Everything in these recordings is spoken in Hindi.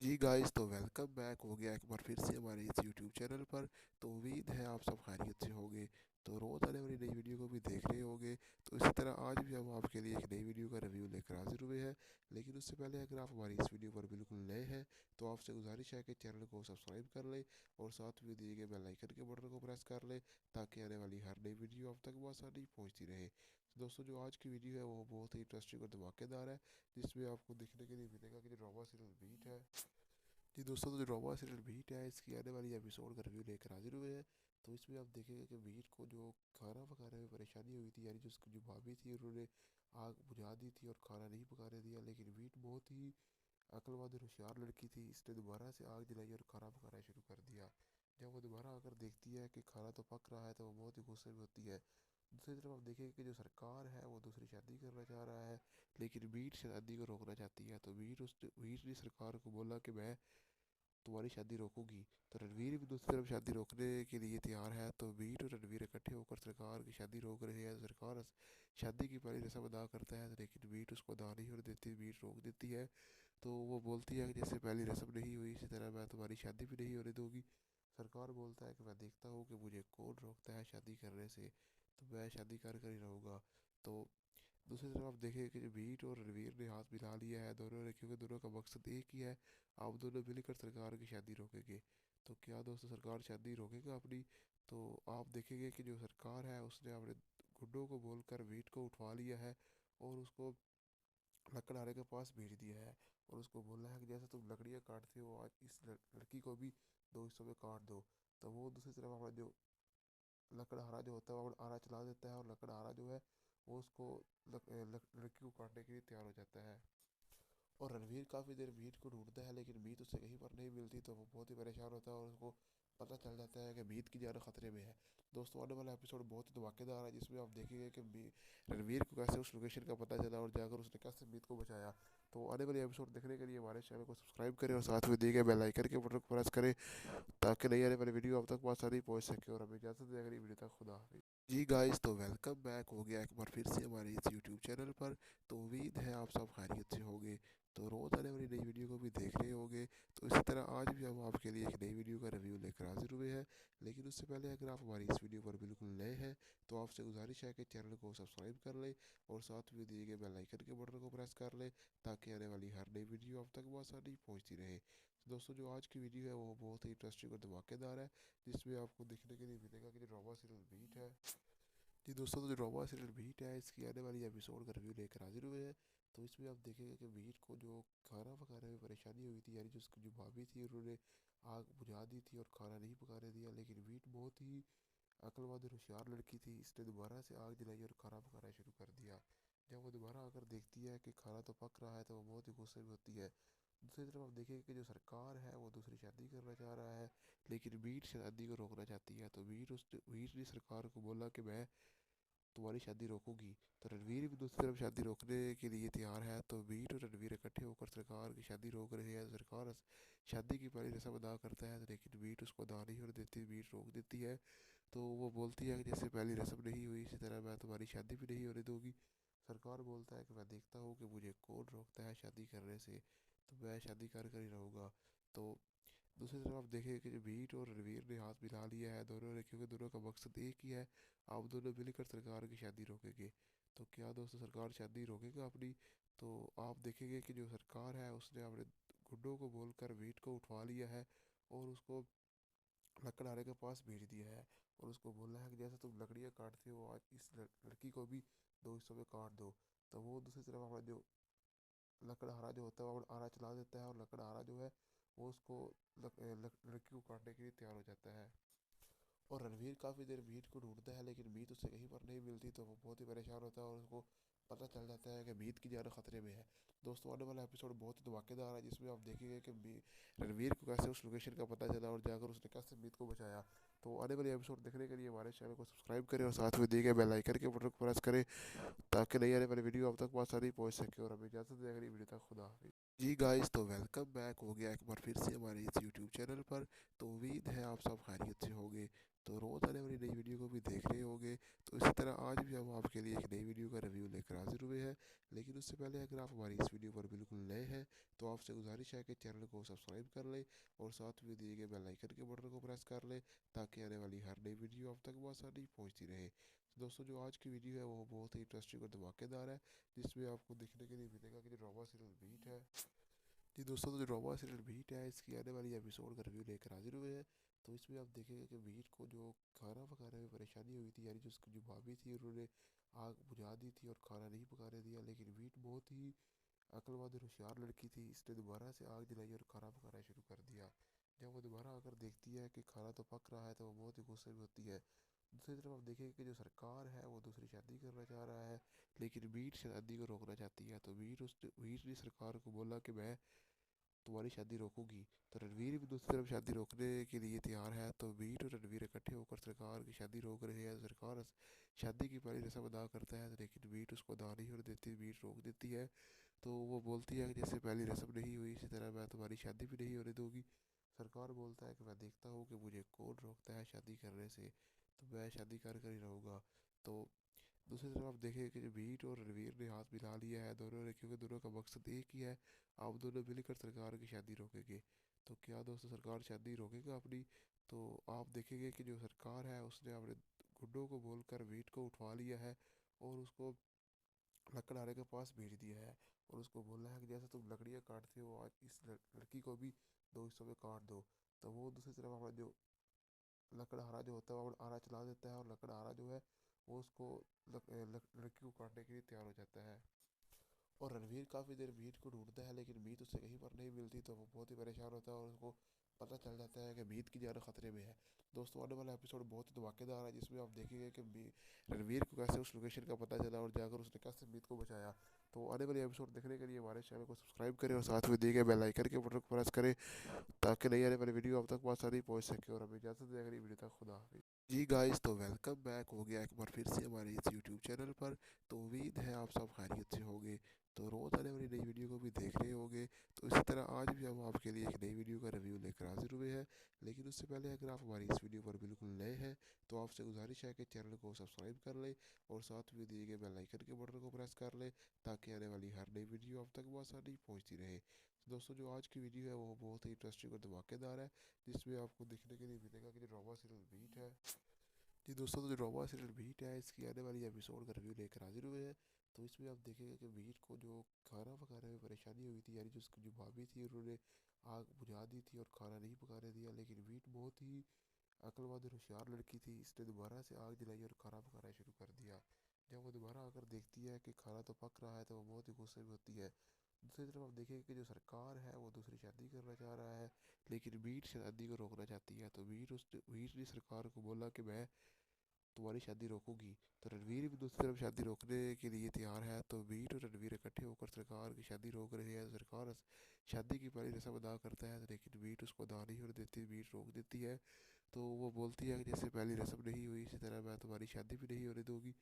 जी गाइस, तो वेलकम बैक हो गया एक बार फिर से हमारे इस यूट्यूब चैनल पर। तो उम्मीद है आप सब खैरियत से होंगे। तो रोज़ आने वाली नई वीडियो को भी देख रहे होंगे। तो इसी तरह आज भी हम आपके लिए एक नई वीडियो का रिव्यू लेकर हाजिर हुए हैं। लेकिन उससे पहले अगर आप हमारी इस वीडियो पर बिल्कुल नए हैं तो आपसे गुजारिश है कि चैनल को सब्सक्राइब कर लें और साथ में दिए गए बेल आइकन के बटन को प्रेस कर लें, ताकि आने वाली हर नई वीडियो आप तक बआसानी पहुँचती रहे। तो दोस्तों, जो आज की वीडियो है वो बहुत ही इंटरेस्टिंग और धमाकेदार है, जिसमें आपको देखने के लिए मिलेगा कि जो ड्रामा सीरियल बीट है। जी दोस्तों, तो जो ड्रामा सीरियल बीट है इसकी आने वाली एपिसोड का रिव्यू लेकर हाजिर हुए हैं। तो इसमें आप देखेंगे कि बीट को जो खाना पकाने में परेशानी हुई थी, यानी जो उसकी जो भाभी थी उन्होंने आग बुझा दी थी और खाना नहीं पकाने दिया, लेकिन बीट बहुत ही अक्लमंद और होशियार लड़की थी। इसने दोबारा से आग जलाई और खाना पकाना शुरू कर दिया। जब वो दोबारा आकर देखती है कि खाना तो पक रहा है तो वो बहुत ही गुस्से में होती है। दूसरी तरफ आप देखेंगे कि जो सरकार है वो दूसरी शादी करना चाह रहा है, लेकिन बीट शादी को रोकना चाहती है। तो बीट ने सरकार को बोला कि मैं तुम्हारी शादी रोकूंगी। तो रणवीर भी दूसरी तरफ शादी रोकने के लिए तैयार है। तो बीट और रणवीर इकट्ठे होकर सरकार की शादी रोक रहे हैं। तो सरकार शादी की पहली रस्म अदा करता है, लेकिन बीट उसको अदा नहीं होने देती, बीट रोक देती है। तो वो बोलती है कि जैसे पहली रस्म नहीं हुई इसी तरह मैं तुम्हारी शादी भी नहीं होने दूंगी। सरकार बोलता है कि मैं देखता हूँ कि मुझे कौन रोकता है शादी करने से, तो मैं शादी कर ही रहूँगा। तो दूसरी तरफ आप देखें कि जो बीट और रणवीर ने हाथ मिला लिया है दोनों ने, क्योंकि दोनों का मकसद एक ही है, आप दोनों मिलकर सरकार की शादी रोकेंगे। तो क्या दोस्तों, सरकार शादी रोकेगा अपनी? तो आप देखेंगे कि जो सरकार है उसने अपने गुंडों को बोलकर बीट को उठवा लिया है और उसको लकड़हारे के पास भेज दिया है। और उसको बोला है कि जैसे तुम लकड़ियाँ काटते हो आज इस लड़की को भी दो हिस्सों में काट दो। तो वो दूसरी तरफ हमारा जो लकड़हारा जो होता है वो आरा चला देता है, और लकड़हारा जो है वो उसको लड़की को काटने के लिए तैयार हो जाता है। और रणवीर काफ़ी देर मीत को ढूंढता है, लेकिन मीत उसे कहीं पर नहीं मिलती। तो वो बहुत ही परेशान होता है और उसको पता चल जाता है कि मीत की जान खतरे में है। दोस्तों, आने वाला एपिसोड बहुत ही धमाकेदार है, जिसमें आप देखेंगे कि रणवीर को कैसे उस लोकेशन का पता चला और जाकर उसने कैसे मीत को बचाया। तो आने वाले एपिसोड देखने के लिए हमारे चैनल को सब्सक्राइब करें और साथ में दिए गए बेल आइकन के बटन को प्रेस करें, ताकि नई आने वाली वीडियो आप तक आसानी पहुँच सके। और हमें इजाज़त दें अगली वीडियो तक। खुदा हाफिज़। जी गाइस, तो वेलकम बैक हो गया एक बार फिर से हमारे इस यूट्यूब चैनल पर। तो उम्मीद है आप सब खैरियत से होंगे। तो रोज़ आने वाली नई वीडियो को भी देख रहे होंगे। तो इसी तरह आज भी हम आपके लिए एक नई वीडियो का रिव्यू लेकर हाजिर हुए हैं। लेकिन उससे पहले अगर आप हमारी इस वीडियो पर बिल्कुल नए हैं तो आपसे गुजारिश है कि चैनल को सब्सक्राइब कर लें और साथ में दिए गए बेल आइकन के बटन को प्रेस कर लें, ताकि आने वाली हर नई वीडियो आप तक बआसानी पहुँचती रहे। तो दोस्तों, जो आज की वीडियो है वो बहुत ही इंटरेस्टिंग और धमाकेदार है, जिसमें आपको देखने के लिए मिलेगा कि जो ड्रामा सीरियल बीट है। जी दोस्तों, तो जो ड्रामा सीरियल बीट है इसकी आने वाली एपिसोड का रिव्यू लेकर हाजिर हुए हैं। तो इसमें आप देखेंगे कि बीट को जो खाना पकाने में परेशानी हुई थी, यानी जो उसकी जो भाभी थी उन्होंने आग बुझा दी थी और खाना नहीं पकाने दिया, लेकिन बीट बहुत ही अक्लमंद और होशियार लड़की थी। इसने दोबारा से आग जलाई और खाना पकाना शुरू कर दिया। जब वो दोबारा आकर देखती है कि खाना तो पक रहा है तो वो बहुत ही गुस्से में होती है। दूसरी तरफ आप देखेंगे कि जो सरकार है वो दूसरी शादी करना चाह रहा है, लेकिन बीट शादी को रोकना चाहती है। तो बीट ने सरकार को बोला कि मैं तुम्हारी शादी रोकूंगी। तो रणवीर भी दूसरी तरफ शादी रोकने के लिए तैयार है। तो बीट और रणवीर इकट्ठे होकर सरकार की शादी रोक रहे हैं। तो सरकार शादी की पहली रस्म अदा करता है, लेकिन बीट उसको अदा नहीं होने देती, बीट रोक देती है। तो वो बोलती है कि जैसे पहली रस्म नहीं हुई इसी तरह मैं तुम्हारी शादी भी नहीं होने दूंगी। सरकार बोलता है कि मैं देखता हूँ कि मुझे कौन रोकता है शादी करने से, तो मैं शादी कर ही रहूँगा। तो दूसरी तरफ आप देखें कि जो बीट और रणवीर ने हाथ मिला लिया है दोनों ने, क्योंकि दोनों का मकसद एक ही है, आप दोनों मिलकर सरकार की शादी रोकेंगे। तो क्या दोस्तों, सरकार शादी रोकेगा अपनी? तो आप देखेंगे कि जो सरकार है उसने अपने गुंडों को बोलकर बीट को उठवा लिया है और उसको लकड़हारे के पास भेज दिया है। और उसको बोला है कि जैसे तुम लकड़ियाँ काटते हो आज इस लड़की को भी दो हिस्सों में काट दो। तो वो दूसरी तरफ हमारा जो लकड़हारा जो होता है वो आरा चला देता है, और लकड़हारा जो है वो उसको लड़की को काटने के लिए तैयार हो जाता है। और रणवीर काफ़ी देर मीत को ढूंढता है, लेकिन मीत उसे कहीं पर नहीं मिलती। तो वो बहुत ही परेशान होता है और उसको पता चल जाता है कि मीत की जान खतरे में है। दोस्तों, आने वाला एपिसोड बहुत ही धमाकेदार है, जिसमें आप देखेंगे कि रणवीर को कैसे उस लोकेशन का पता चला और जाकर उसने कैसे मीत को बचाया। तो आने वाले एपिसोड देखने के लिए हमारे चैनल को सब्सक्राइब करें और साथ में दिए गए बेल आइकन के बटन को प्रेस करें, ताकि नई आने वाली वीडियो आप तक आसानी पहुँच सके। और हमें इजाज़त दें अगली वीडियो तक। खुदा हाफिज़। जी गाइस, तो वेलकम बैक हो गया एक बार फिर से हमारे इस यूट्यूब चैनल पर। तो उम्मीद है आप सब खैरियत से होंगे। तो रोज़ आने वाली नई वीडियो को भी देख रहे होंगे। तो इसी तरह आज भी हम आपके लिए एक नई वीडियो का रिव्यू लेकर हाजिर हुए हैं। लेकिन उससे पहले अगर आप हमारी इस वीडियो पर बिल्कुल नए हैं तो आपसे गुजारिश है कि चैनल को सब्सक्राइब कर लें और साथ में दिए गए बेल आइकन के बटन को प्रेस कर लें ताकि आने वाली हर नई वीडियो आप तक बआसानी पहुंचती रहे। तो दोस्तों, जो आज की वीडियो है वो बहुत ही इंटरेस्टिंग और धमाकेदार है, जिसमें आपको देखने के लिए मिलेगा कि जो ड्रामा सीरियल बीट है। जी दोस्तों, तो जो ड्रामा सीरियल बीट है इसकी आने वाली एपिसोड का रिव्यू लेकर हाजिर हुए हैं। तो इसमें आप देखेंगे कि बीट को जो खाना पकाने में परेशानी हुई थी, यानी जो उसकी जो भाभी थी उन्होंने आग बुझा दी थी और खाना नहीं पकाने दिया, लेकिन बीट बहुत ही अक्लमंद और होशियार लड़की थी, इसने दोबारा से आग जलाई और खाना पकाना शुरू कर दिया। जब वो दोबारा आकर देखती है कि खाना तो पक रहा है तो वो बहुत ही गुस्से में होती है। दूसरी तरफ आप देखेंगे कि जो सरकार है वो दूसरी शादी करना चाह रहा है, लेकिन बीट शादी को रोकना चाहती है। तो बीट ने सरकार को बोला कि मैं तुम्हारी शादी रोकूंगी। तो रणवीर भी दूसरी तरफ शादी रोकने के लिए तैयार है। तो बीट और रणवीर इकट्ठे होकर सरकार की शादी रोक रहे हैं। सरकार शादी की पहली रस्म अदा करता है, लेकिन बीट उसको अदा नहीं होने देती, बीट रोक देती है। तो वो बोलती है कि जैसे पहली रस्म नहीं हुई इसी तरह मैं तुम्हारी शादी भी नहीं होने दूंगी। सरकार बोलता है कि मैं देखता हूँ कि मुझे कौन रोकता है शादी करने से, तो मैं शादी कर ही रहूँगा। तो दूसरी तरफ आप देखें कि जो बीट और रणवीर ने हाथ मिला लिया है दोनों ने, क्योंकि दोनों का मकसद एक ही है, आप दोनों मिलकर सरकार की शादी रोकेंगे। तो क्या दोस्तों, सरकार शादी रोकेगा अपनी? तो आप देखेंगे कि जो सरकार है उसने अपने गुंडों को बोलकर बीट को उठवा लिया है और उसको लकड़हारे के पास भेज दिया है और उसको बोला है कि जैसे तुम लकड़ियाँ काटते हो आज इस लड़की को भी दो हिस्सों में काट दो। तो वो दूसरी तरफ हमारा जो लकड़हारा जो होता है वो आरा चला देता है और लकड़हारा जो है वो उसको लड़की को काटने के लिए तैयार हो जाता है। और रणवीर काफ़ी देर मीत को ढूंढता है, लेकिन मीत उसे कहीं पर नहीं मिलती। तो वो बहुत ही परेशान होता है और उसको पता चल जाता है कि मीत की जान खतरे में है। दोस्तों, आने वाला एपिसोड बहुत ही धमाकेदार है, जिसमें आप देखेंगे कि रणवीर को कैसे उस लोकेशन का पता चला और जाकर उसने कैसे मीत को बचाया। तो आने वाले एपिसोड देखने के लिए हमारे चैनल को सब्सक्राइब करें और साथ में दिए गए बेल आइकन के बटन को प्रेस करें ताकि नई आने वाली वीडियो आप तक आसानी पहुंच सके। और हमें इजाज़त दें अगली वीडियो तक। खुदा हाफिज़। जी गाइस, तो वेलकम बैक हो गया एक बार फिर से हमारे इस यूट्यूब चैनल पर। तो उम्मीद है आप सब खैरियत से होंगे। तो रोज़ आने वाली नई वीडियो को भी देख रहे होंगे। तो इसी तरह आज भी हम आपके लिए एक नई वीडियो का रिव्यू लेकर हाजिर हुए हैं। लेकिन उससे पहले अगर आप हमारी इस वीडियो पर बिल्कुल नए हैं तो आपसे गुजारिश है कि चैनल को सब्सक्राइब कर लें और साथ में दिए गए बेल आइकन के बटन को प्रेस कर लें ताकि आने वाली हर नई वीडियो आप तक बआसानी पहुँचती रहे। तो दोस्तों, जो आज की वीडियो है वो बहुत ही इंटरेस्टिंग और धमाकेदार है, जिसमें आपको देखने के लिए मिलेगा कि जो ड्रामा सीरियल बीट है। जी दोस्तों, तो जो ड्रामा सीरियल बीट है इसकी आने वाली एपिसोड का रिव्यू लेकर हाजिर हुए हैं। तो इसमें आप देखेंगे कि बीट को जो खाना पकाने में परेशानी हुई थी, यानी जो उसकी जो भाभी थी उन्होंने आग बुझा दी थी और खाना नहीं पकाने दिया, लेकिन बीट बहुत ही अक्लमंद और होशियार लड़की थी, इसने दोबारा से आग जलाई और खाना पकाना शुरू कर दिया। जब वो दोबारा आकर देखती है कि खाना तो पक रहा है तो वो बहुत ही गुस्से में होती है। दूसरी तरफ आप देखेंगे कि जो सरकार है वो दूसरी शादी करना चाह रहा है, लेकिन बीट शादी को रोकना चाहती है। तो बीट ने सरकार को बोला कि मैं तुम्हारी शादी रोकूंगी। तो रणवीर भी दूसरी तरफ शादी रोकने के लिए तैयार है। तो बीट और रणवीर इकट्ठे होकर सरकार की शादी रोक रहे हैं। सरकार शादी की पहली रस्म अदा करता है, लेकिन बीट उसको अदा नहीं होने देती, बीट रोक देती है। तो वो बोलती है कि जैसे पहली रस्म नहीं हुई इसी तरह मैं तुम्हारी शादी भी नहीं होने दूंगी।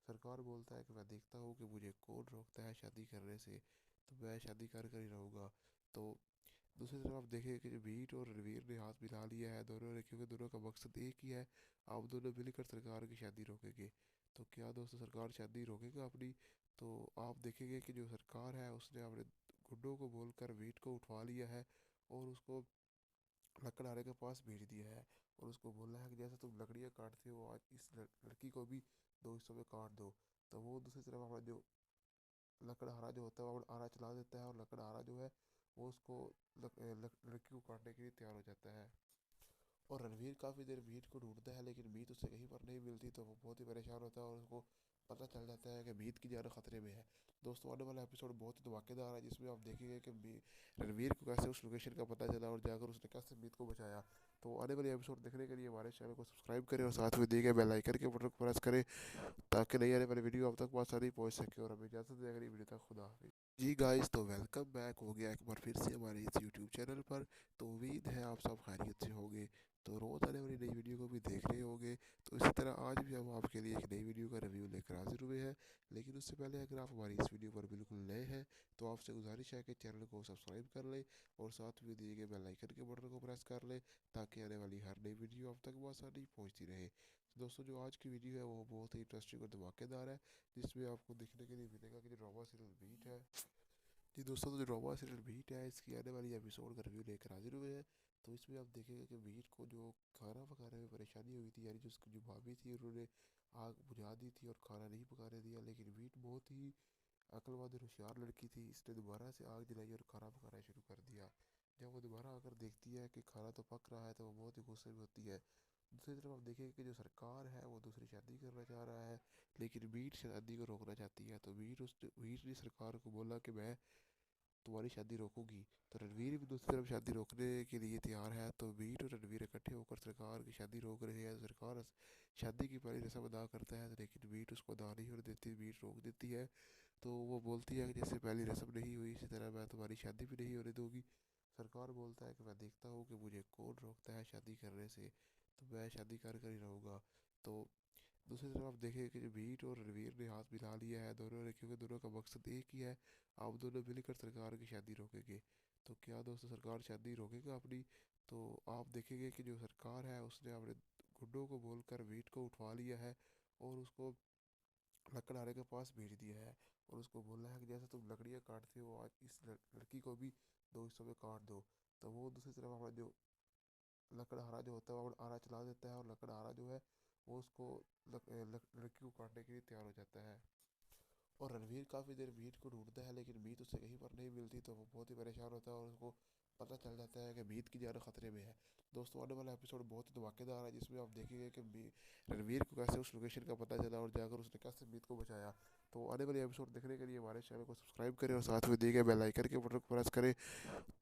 सरकार बोलता है कि मैं देखता हूँ कि मुझे कौन रोकता है शादी करने से, तो मैं शादी कर ही रहूँगा। तो दूसरी तरफ आप देखें कि जो बीट और रणवीर ने हाथ मिला लिया है दोनों ने, क्योंकि दोनों का मकसद एक ही है, आप दोनों मिलकर सरकार की शादी रोकेंगे। तो क्या दोस्तों, सरकार शादी रोकेगा अपनी? तो आप देखेंगे कि जो सरकार है उसने अपने गुंडों को बोलकर बीट को उठवा लिया है और उसको लकड़हारे के पास भेज दिया है और उसको बोला है कि जैसे तुम लकड़ियाँ काटते हो आज इस लड़की को भी दो हिस्सों में काट दो। तो वो दूसरी तरफ हमारा जो लकड़हारा जो होता है वो आरा चला देता है और लकड़हारा जो है वो उसको लड़की को काटने के लिए तैयार हो जाता है। और रणवीर काफ़ी देर मीत को ढूंढता है, लेकिन मीत उसे कहीं पर नहीं मिलती। तो वो बहुत ही परेशान होता है और उसको पता चल जाता है कि मीत की जान खतरे में है। दोस्तों, आने वाला एपिसोड बहुत ही धमाकेदार है, जिसमें आप देखेंगे कि रणवीर को कैसे उस लोकेशन का पता चला और जाकर उसने कैसे मीत को बचाया। तो आने वाले एपिसोड देखने के लिए हमारे चैनल को सब्सक्राइब करें और साथ में दिए गए बेल आइकन के बटन को प्रेस करें ताकि नई आने वाली वीडियो आप तक आसानी पहुँच सके। और हमें इजाज़त दें अगली वीडियो तक। खुदा हाफिज़। जी गाइस, तो वेलकम बैक हो गया एक बार फिर से हमारे इस यूट्यूब चैनल पर। तो उम्मीद है आप सब खैरियत से होंगे। तो रोज़ आने वाली नई वीडियो को भी देख रहे होंगे। तो इसी तरह आज भी हम आपके लिए एक नई वीडियो का रिव्यू लेकर हाजिर हुए हैं। लेकिन उससे पहले अगर आप हमारी इस वीडियो पर बिल्कुल नए हैं तो आपसे गुजारिश है कि चैनल को सब्सक्राइब कर लें और साथ में दिए गए बेल आइकन के बटन को प्रेस कर लें ताकि आने वाली हर नई वीडियो आप तक बआसानी पहुंचती रहे। तो दोस्तों, जो आज की वीडियो है वो बहुत ही इंटरेस्टिंग और धमाकेदार है, जिसमें आपको देखने के लिए मिलेगा कि जो ड्रामा सीरियल बीट है। जी दोस्तों, तो जो ड्रामा सीरियल बीट है इसकी आने वाली एपिसोड का रिव्यू लेकर हाजिर हुए हैं। तो इसमें आप देखेंगे कि बीट को जो खाना पकाने में परेशानी हुई थी, यानी जो उसकी जो भाभी थी उन्होंने आग बुझा दी थी और खाना नहीं पकाने दिया, लेकिन बीट बहुत ही अक्लमंद और होशियार लड़की थी, इसने दोबारा से आग जलाई और खाना पकाना शुरू कर दिया। जब वो दोबारा आकर देखती है कि खाना तो पक रहा है तो वो बहुत ही गुस्से में होती है। दूसरी तरफ आप देखेंगे कि जो सरकार है वो दूसरी शादी करना चाह रहा है, लेकिन बीट शादी को रोकना चाहती है। तो बीट ने सरकार को बोला कि मैं तुम्हारी शादी रोकूंगी। तो रणवीर भी दूसरी तरफ शादी रोकने के लिए तैयार है। तो बीट और रणवीर इकट्ठे होकर सरकार की शादी रोक रहे हैं। सरकार शादी की पहली रस्म अदा करता है, लेकिन बीट उसको अदा नहीं होने देती, बीट रोक देती है। तो वो बोलती है कि जैसे पहली रस्म नहीं हुई इसी तरह मैं तुम्हारी शादी भी नहीं होने दूंगी। सरकार बोलता है कि मैं देखता हूँ कि मुझे कौन रोकता है शादी करने से, तो मैं शादी कर ही रहूँगा। तो दूसरी तरफ आप देखें कि जो बीट और रणवीर ने हाथ मिला लिया है दोनों ने, क्योंकि दोनों का मकसद एक ही है, आप दोनों मिलकर सरकार की शादी रोकेंगे। तो क्या दोस्तों, सरकार शादी रोकेगा अपनी? तो आप देखेंगे कि जो सरकार है उसने अपने गुंडों को बोलकर बीट को उठवा लिया है और उसको लकड़हारे के पास भेज दिया है और उसको बोला है कि जैसे तुम लकड़ियाँ काटते हो आज इस लड़की को भी दो हिस्सों में काट दो। तो वो दूसरी तरफ हमारा जो लकड़हारा जो होता है वो आरा चला देता है और लकड़हारा जो है वो उसको लड़की को काटने के लिए तैयार हो जाता है। और रणवीर काफ़ी देर मीत को ढूंढता है, लेकिन मीत उसे कहीं पर नहीं मिलती। तो वो बहुत ही परेशान होता है और उसको पता चल जाता है कि मीत की जान खतरे में है। दोस्तों, आने वाला एपिसोड बहुत ही धमाकेदार है, जिसमें आप देखेंगे कि रणवीर को कैसे उस लोकेशन का पता चला और जाकर उसने कैसे मीत को बचाया। तो आने वाले एपिसोड देखने के लिए हमारे चैनल को सब्सक्राइब करें और साथ में दिए गए बेल आइकन के बटन को प्रेस करें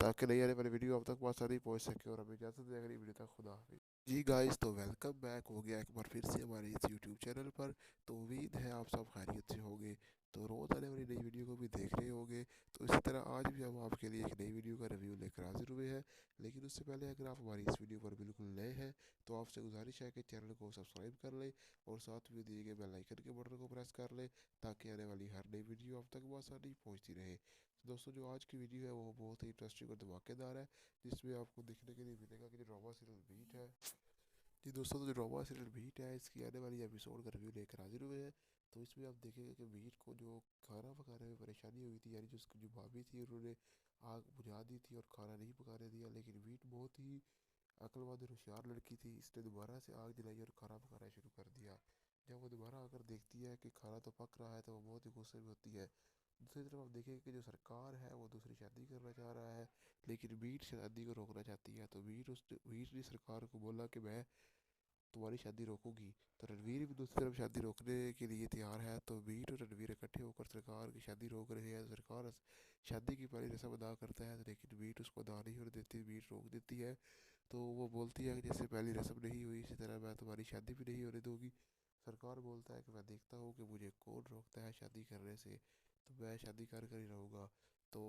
ताकि नई आने वाली वीडियो आप तक आसानी पहुंच सके। और हमें इजाज़त दें अगली वीडियो तक। खुदा हाफिज़। जी गाइस, तो वेलकम बैक हो गया एक बार फिर से हमारे इस यूट्यूब चैनल पर। तो उम्मीद है आप सब खैरियत से होंगे। तो रोज़ आने वाली नई वीडियो को भी देख रहे होंगे। तो इसी तरह आज भी हम आपके लिए एक नई वीडियो का रिव्यू लेकर हाजिर हुए हैं। लेकिन उससे पहले अगर आप हमारी इस वीडियो पर बिल्कुल नए हैं तो आपसे गुजारिश है कि चैनल को सब्सक्राइब कर लें और साथ में दिए गए बेल आइकन के बटन को प्रेस कर लें ताकि आने वाली हर नई वीडियो आप तक बआसानी पहुँचती रहे। तो दोस्तों, जो आज की वीडियो है वो बहुत ही इंटरेस्टिंग और धमाकेदार है, जिसमें आपको देखने के लिए मिलेगा कि जो ड्रामा सीरियल बीट है। जी दोस्तों, तो जो ड्रामा सीरियल बीट है इसकी आने वाली एपिसोड का रिव्यू लेकर हाजिर हुए हैं। तो इसमें आप देखेंगे कि बीट को जो खाना पकाने में परेशानी हुई थी, यानी जो उसकी जो भाभी थी उन्होंने आग बुझा दी थी और खाना नहीं पकाने दिया, लेकिन बीट बहुत ही अक्लमंद और होशियार लड़की थी, इसने दोबारा से आग जलाई और खाना पकाना शुरू कर दिया। जब वो दोबारा आकर देखती है कि खाना तो पक रहा है तो वो बहुत ही गुस्से में होती है। दूसरी तरफ आप देखेंगे कि जो सरकार है वो दूसरी शादी करना चाह रहा है, लेकिन बीट शादी को रोकना चाहती है। तो बीट ने सरकार को बोला कि मैं तुम्हारी शादी रोकूंगी। तो रणवीर भी दूसरी तरफ शादी रोकने के लिए तैयार है। तो बीट और रणवीर इकट्ठे होकर सरकार की शादी रोक रहे हैं। सरकार शादी की पहली रस्म अदा करता है, लेकिन बीट उसको अदा नहीं होने देती, बीट रोक देती है। तो वो बोलती है कि जैसे पहली रस्म नहीं हुई इसी तरह मैं तुम्हारी शादी भी नहीं होने दूंगी। सरकार बोलता है कि मैं देखता हूँ कि मुझे कौन रोकता है शादी करने से, तो मैं शादी कर ही रहूँगा। तो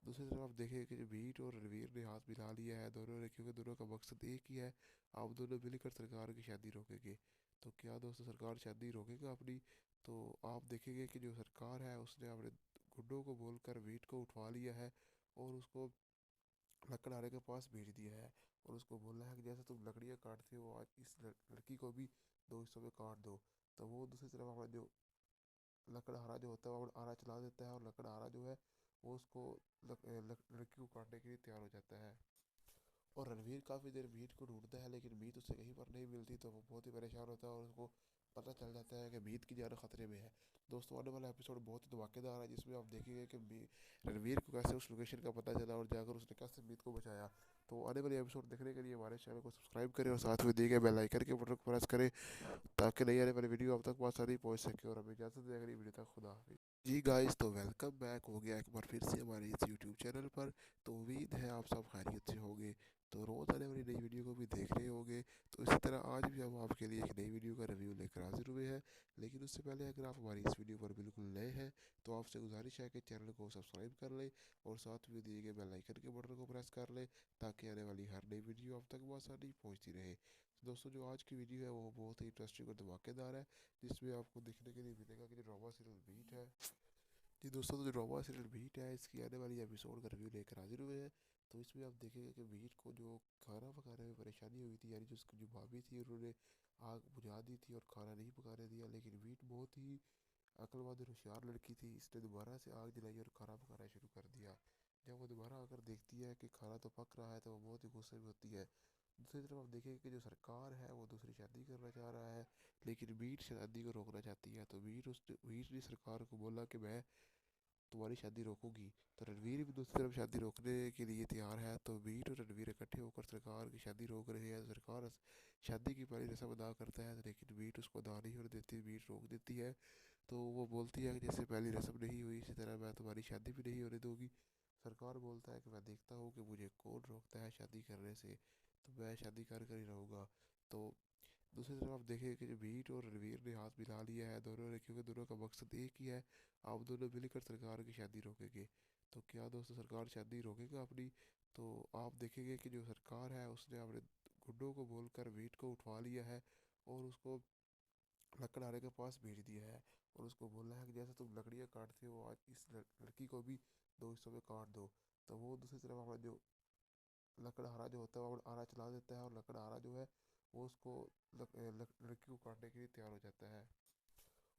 दूसरी तरफ आप देखें कि जो बीट और रणवीर ने हाथ मिला लिया है दोनों ने, क्योंकि दोनों का मकसद एक ही है, आप दोनों मिलकर सरकार की शादी रोकेंगे। तो क्या दोस्तों, सरकार शादी रोकेगा अपनी? तो आप देखेंगे कि जो सरकार है उसने अपने गुंडों को बोलकर बीट को उठवा लिया है और उसको लकड़हारे के पास भेज दिया है और उसको बोला है कि जैसे तुम लकड़ियाँ काटते हो आज इस लड़की को भी दो हिस्सों में काट दो। तो वो दूसरी तरफ हमारा जो लकड़हारा जो होता है वो आरा चला देता है और लकड़हारा जो है वो उसको लड़की को काटने के लिए तैयार हो जाता है। और रणवीर काफ़ी देर मीत को ढूंढता है, लेकिन मीत उसे कहीं पर नहीं मिलती। तो वो बहुत ही परेशान होता है और उसको पता चल जाता है कि मीत की जान खतरे में है। दोस्तों, आने वाला एपिसोड बहुत ही धमाकेदार है, जिसमें आप देखेंगे कि रणवीर को कैसे उस लोकेशन का पता चला और जाकर उसने कैसे मीत को बचाया। तो आने वाले एपिसोड देखने के लिए हमारे चैनल को सब्सक्राइब करें और साथ में दिए गए बेल आइकन के बटन को प्रेस करें ताकि नई आने वाली वीडियो आप तक आसानी पहुँच सके। और हमें इजाज़त दें अगली वीडियो तक। खुदा हाफिज़। जी गाइस, तो वेलकम बैक हो गया एक बार फिर से हमारे इस यूट्यूब चैनल पर। तो उम्मीद है आप सब खैरियत से होंगे। तो रोज़ आने वाली नई वीडियो को भी देख रहे होंगे। तो इसी तरह आज भी हम आपके लिए एक नई वीडियो का रिव्यू लेकर हाजिर हुए हैं। लेकिन उससे पहले अगर आप हमारी इस वीडियो पर बिल्कुल नए हैं तो आपसे गुजारिश है कि चैनल को सब्सक्राइब कर लें और साथ में दिए गए बेल आइकन के बटन को प्रेस कर लें ताकि आने वाली हर नई वीडियो आप तक बआसानी पहुँचती रहे। तो दोस्तों, जो आज की वीडियो है वो बहुत ही इंटरेस्टिंग और धमाकेदार है, जिसमें आपको देखने के लिए मिलेगा कि जो ड्रामा सीरियल बीट है। जी दोस्तों, तो जो ड्रामा सीरियल बीट है इसकी आने वाली एपिसोड का रिव्यू लेकर हाजिर हुए हैं। तो इसमें आप देखेंगे कि बीट को जो खाना पकाने में परेशानी हुई थी, यानी जो उसकी जो भाभी थी उन्होंने आग बुझा दी थी और खाना नहीं पकाने दिया, लेकिन बीट बहुत ही अक्लमंद और होशियार लड़की थी। इसने दोबारा से आग जलाई और खाना पकाना शुरू कर दिया। जब वो दोबारा आकर देखती है कि खाना तो पक रहा है तो वो बहुत ही गुस्से में होती है। दूसरी तरफ आप देखेंगे कि जो सरकार है वो दूसरी शादी करना चाह रहा है, लेकिन बीट शादी को रोकना चाहती है। तो बीट ने सरकार को बोला कि मैं तुम्हारी शादी रोकूंगी। तो रणवीर भी दूसरी तरफ शादी रोकने के लिए तैयार है। तो बीट और रणवीर इकट्ठे होकर सरकार की शादी रोक रहे हैं। सरकार शादी की पहली रस्म अदा करता है, लेकिन बीट उसको अदा नहीं होने देती, बीट रोक देती है। तो वो बोलती है कि जैसे पहली रस्म नहीं हुई इसी तरह मैं तुम्हारी शादी भी नहीं होने दूंगी। सरकार बोलता है कि मैं देखता हूँ कि मुझे कौन रोकता है शादी करने से, तो मैं शादी कर ही रहूँगा। तो दूसरी तरफ आप देखें कि जो बीट और रणवीर ने हाथ मिला लिया है दोनों ने, क्योंकि दोनों का मकसद एक ही है, आप दोनों मिलकर सरकार की शादी रोकेंगे। तो क्या दोस्तों, सरकार शादी रोकेगा अपनी? तो आप देखेंगे कि जो सरकार है उसने अपने गुंडों को बोलकर बीट को उठवा लिया है और उसको लकड़हारे के पास भेज दिया है। और उसको बोला है कि जैसे तुम लकड़ियाँ काटते हो आज इस लड़की को भी दो हिस्सों में काट दो। तो वो दूसरी तरफ हमारा जो लकड़हारा जो होता है वो आरा चला देता है और लकड़हारा जो है वो उसको लड़की को काटने के लिए तैयार हो जाता है।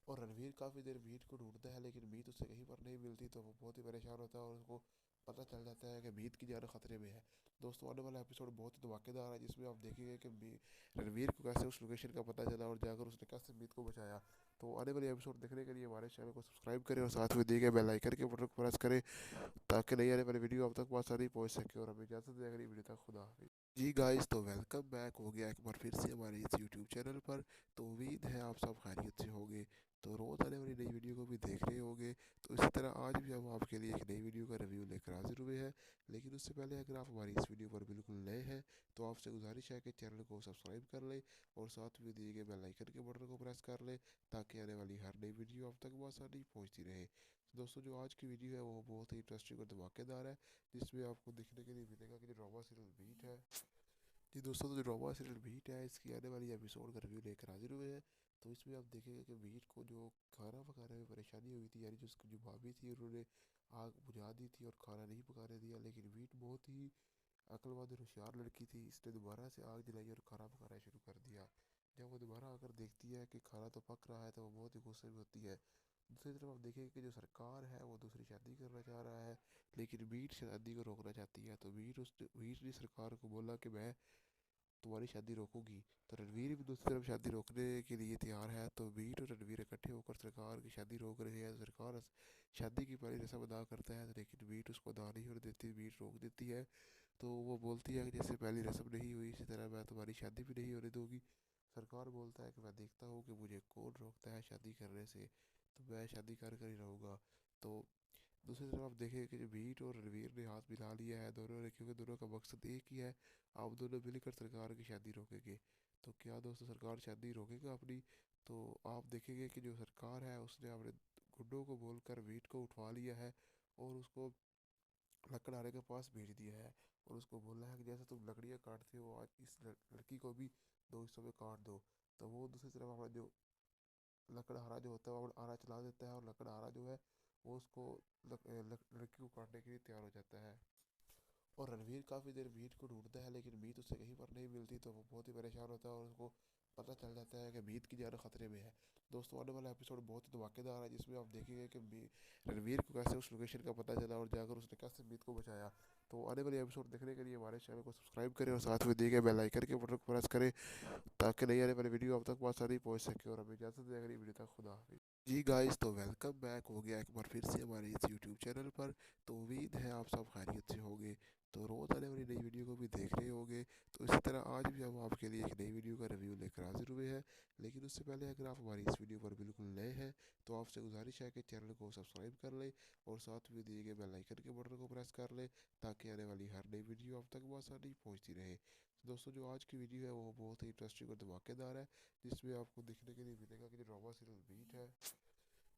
और रणवीर काफ़ी देर मीत को ढूंढता है, लेकिन मीत उसे कहीं पर नहीं मिलती। तो वो बहुत ही परेशान होता है और उसको पता चल जाता है कि मीत की जान खतरे में है। दोस्तों, आने वाला एपिसोड बहुत ही धमाकेदार है, जिसमें आप देखेंगे कि रणवीर को कैसे उस लोकेशन का पता चला और जाकर उसने कैसे मीत को बचाया। तो आने वाले एपिसोड देखने के लिए हमारे चैनल को सब्सक्राइब करें और साथ में दिए गए बेल आइकन के बटन को प्रेस करें ताकि नई आने वाली वीडियो आप तक बहुत सारी पहुंच सके। और हमें इजाज़त दें अगली वीडियो तक। खुदा हाफिज़। जी गाइस, तो वेलकम बैक हो गया एक बार फिर से हमारे इस यूट्यूब चैनल पर। तो उम्मीद है आप सब खैरियत से होंगे। तो रोज़ आने वाली नई वीडियो को भी देख रहे होंगे। तो इसी तरह आज भी हम आपके लिए एक नई वीडियो का रिव्यू लेकर हाजिर हुए हैं। लेकिन उससे पहले अगर आप हमारी इस वीडियो पर बिल्कुल नए हैं तो आपसे गुजारिश है कि चैनल को सब्सक्राइब कर लें और साथ में दिए गए बेल आइकन के बटन को प्रेस कर लें ताकि आने वाली हर नई वीडियो आप तक बआसानी पहुँचती रहे। तो दोस्तों, जो आज की वीडियो है वो बहुत ही इंटरेस्टिंग और धमाकेदार है, जिसमें आपको देखने के लिए मिलेगा कि जो ड्रामा सीरियल बीट है। जी दोस्तों, तो जो ड्रामा सीरियल बीट है इसकी आने वाली एपिसोड का रिव्यू लेकर हाजिर हुए हैं। तो इसमें आप देखेंगे कि बीट को जो खाना पकाने में परेशानी हुई थी, यानी जो उसकी जो भाभी थी उन्होंने आग बुझा दी थी और खाना नहीं पकाने दिया, लेकिन बीट बहुत ही अक्लमंद और होशियार लड़की थी। इसने दोबारा से आग जलाई और खाना पकाना शुरू कर दिया। जब वो दोबारा आकर देखती है कि खाना तो पक रहा है तो वो बहुत ही गुस्से में होती है। दूसरी तरफ आप देखेंगे कि जो सरकार है वो दूसरी शादी करना चाह रहा है, लेकिन बीट शादी को रोकना चाहती है। तो बीट ने सरकार को बोला कि मैं तुम्हारी शादी रोकूंगी। तो रणवीर भी दूसरी तरफ शादी रोकने के लिए तैयार है। तो बीट और रणवीर इकट्ठे होकर सरकार की शादी रोक रहे हैं। सरकार शादी की पहली रस्म अदा करता है, लेकिन बीट उसको अदा नहीं होने देती, बीट रोक देती है। तो वो बोलती है कि जैसे पहली रस्म नहीं हुई इसी तरह मैं तुम्हारी शादी भी नहीं होने दूंगी। सरकार बोलता है कि मैं देखता हूँ कि मुझे कौन रोकता है शादी करने से, तो मैं शादी कर ही रहूँगा। तो दूसरी तरफ आप देखें कि जो बीट और रणवीर ने हाथ मिला लिया है दोनों ने, क्योंकि दोनों का मकसद एक ही है, आप दोनों मिलकर सरकार की शादी रोकेंगे। तो क्या दोस्तों, सरकार शादी रोकेगा अपनी? तो आप देखेंगे कि जो सरकार है उसने अपने गुंडों को बोलकर बीट को उठवा लिया है और उसको लकड़हारे के पास भेज दिया है। और उसको बोला है कि जैसे तुम लकड़ियाँ काटते हो आज इस लड़की को भी दो हिस्सों में काट दो। तो वो दूसरी तरफ हमारा जो लकड़हारा जो होता है वो आरा चला देता है और लकड़हारा जो है वो उसको लड़की को काटने के लिए तैयार हो जाता है। और रणवीर काफ़ी देर मीत को ढूंढता है, लेकिन मीत उसे कहीं पर नहीं मिलती। तो वो बहुत ही परेशान होता है और उसको पता चल जाता है कि मीत की जान खतरे में है। दोस्तों, आने वाला एपिसोड बहुत ही धमाकेदार है, जिसमें आप देखेंगे कि रणवीर को कैसे उस लोकेशन का पता चला और जाकर उसने कैसे मीत को बचाया। तो आने वाले एपिसोड देखने के लिए हमारे चैनल को सब्सक्राइब करें और साथ में दिए गए बेल आइकन के बटन को प्रेस करें ताकि नई आने वाली वीडियो आप तक बहुत सारी पहुंच सके। और हमें इजाज़त दें अगली वीडियो तक। खुदा हाफिज़। जी गाइस, तो वेलकम बैक हो गया एक बार फिर से हमारे इस यूट्यूब चैनल पर। तो उम्मीद है आप सब खैरियत से होंगे। तो रोज़ आने वाली नई वीडियो को भी देख रहे होंगे। तो इसी तरह आज भी हम आपके लिए एक नई वीडियो का रिव्यू लेकर हाजिर हुए हैं। लेकिन उससे पहले अगर आप हमारी इस वीडियो पर बिल्कुल नए हैं तो आपसे गुजारिश है कि चैनल को सब्सक्राइब कर लें और साथ में दिए गए बेल आइकन के बटन को प्रेस कर लें ताकि आने वाली हर नई वीडियो आप तक आसानी पहुंचती रहे। तो दोस्तों जो आज की वीडियो है वो बहुत ही इंटरेस्टिंग और धमाकेदार है, जिसमें आपको देखने के लिए मिलेगा कि जो ड्रामा सीरियल बीट है,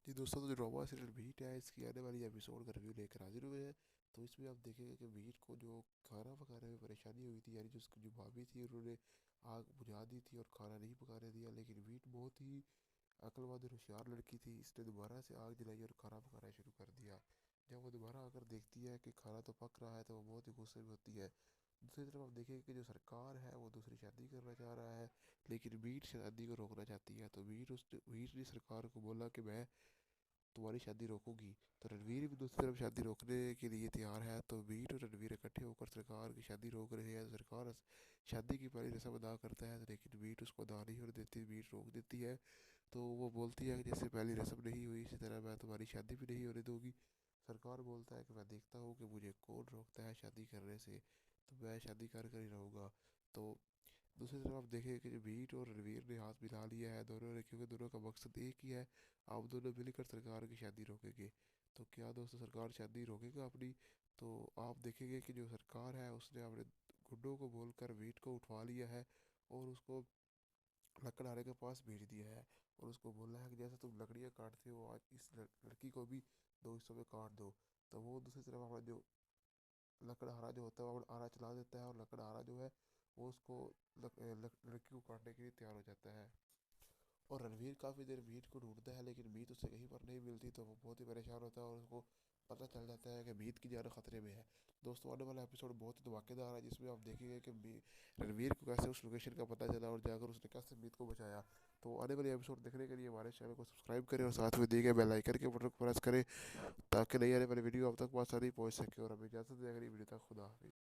जी दोस्तों, तो जो ड्रामा सीरियल बीट है इसकी आने वाली एपिसोड का रिव्यू लेकर हाजिर हुए हैं। तो इसमें आप देखेंगे कि बीट को जो खाना पकाने में परेशानी हुई थी, यानी जो उसकी जो भाभी थी उन्होंने आग बुझा दी थी और खाना नहीं पकाने दिया, लेकिन बीट बहुत ही अक्लमंद और होशियार लड़की थी, इसने दोबारा से आग जलाई और खाना पकाना शुरू कर दिया। जब वो दोबारा आकर देखती है कि खाना तो पक रहा है तो वो बहुत ही गुस्से में होती है। दूसरी तरफ आप देखेंगे कि जो सरकार है वो दूसरी शादी करना चाह रहा है, लेकिन बीट शादी को रोकना चाहती है। तो बीट ने सरकार को बोला कि मैं तुम्हारी शादी रोकूंगी। तो रणवीर भी दूसरी तरफ शादी रोकने के लिए तैयार है। तो बीट और रणवीर इकट्ठे होकर सरकार की शादी रोक रहे हैं। तो सरकार शादी की पहली रस्म अदा करता है, लेकिन बीट उसको अदा नहीं होने देती, बीट रोक देती है। तो वो बोलती है कि जैसे पहली रस्म नहीं हुई इसी तरह मैं तुम्हारी शादी भी नहीं होने दूंगी। सरकार बोलता है कि मैं देखता हूँ कि मुझे कौन रोकता है शादी करने से, तो मैं शादी कर ही रहूँगा। तो दूसरी तरफ आप देखें कि जो बीट और रणवीर ने हाथ मिला लिया है दोनों ने, क्योंकि दोनों का मकसद एक ही है, आप दोनों मिलकर सरकार की शादी रोकेंगे। तो क्या दोस्तों सरकार शादी रोकेगा अपनी? तो आप देखेंगे कि जो सरकार है उसने अपने गुंडों को बोलकर बीट को उठवा लिया है और उसको लकड़हारे के पास भेज दिया है और उसको बोला है कि जैसे तुम लकड़ियाँ काटते हो आज इस लड़की को भी दो हिस्सों में काट दो। तो वो दूसरी तरफ हमारा जो लकड़हारा जो होता है वो आरा चला देता है और लकड़हारा जो है वो उसको लड़की को काटने के लिए तैयार हो जाता है। और रणवीर काफ़ी देर मीत को ढूंढता है, लेकिन मीत उसे कहीं पर नहीं मिलती। तो वो बहुत ही परेशान होता है और उसको पता चल जाता है कि मीत की जान खतरे में है। दोस्तों आने वाला एपिसोड बहुत ही धमाकेदार है, जिसमें आप देखेंगे कि रणवीर को कैसे उस लोकेशन का पता चला और जाकर उसने कैसे मीत को बचाया। तो आने वाले एपिसोड देखने के लिए हमारे चैनल को सब्सक्राइब करें और साथ में दिए गए बेल आइकन के बटन को प्रेस करें ताकि नई आने वाली वीडियो आप तक आसानी पहुँच सके। और हमें इजाज़त दें अगली वीडियो तक। खुदा हाफिज़।